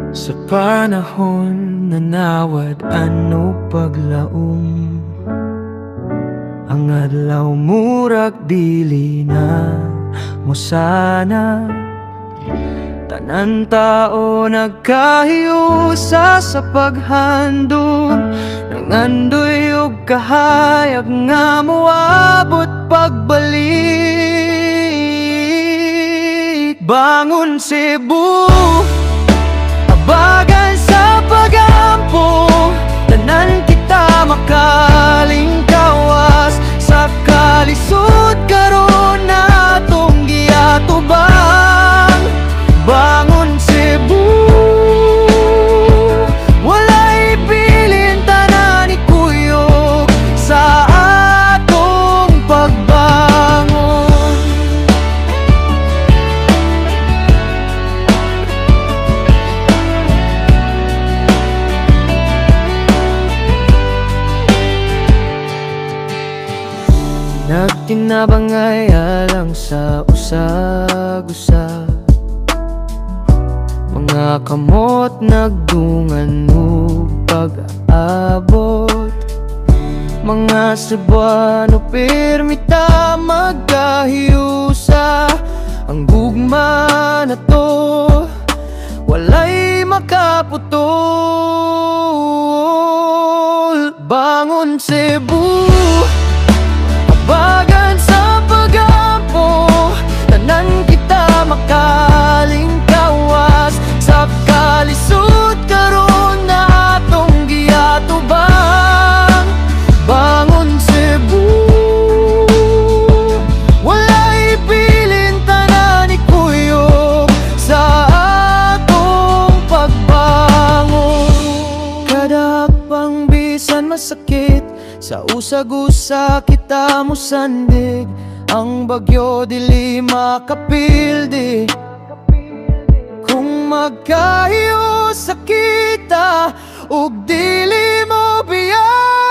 Sa panahon na nawad ano paglaom, ang adlaw murag dili na mo sana. Tanan tao nagkahiusa sa paghandom, nangandoy og kahayag nga moabot pagbalik. Bangon Cebu, abagan sa pagampo, tanan kita makalingkawas sa kalisod karon na atong giatubang. Bangon Cebu, walay bilin tanan ikuyog sa atong pagbangon. Nagtinabangay alang sa usag-usag, mga kamot nagdungan ug pag-aabot. Mga Cebuano permita magkahiusa, ang gugma na to walay makaputol. Bangon Cebu, abagan sa pagampo, tanan kita makalingkawas sa kalisod karon na atong giatubang. Bangon Cebu, walay bilin tanan ikuyog sa atong pagbangon. Kada pang bisan masakit, sa usag-usa kita mosandig, ang bagyo dili makapildi. Kung magkahiusa kita ug dili mo biyan,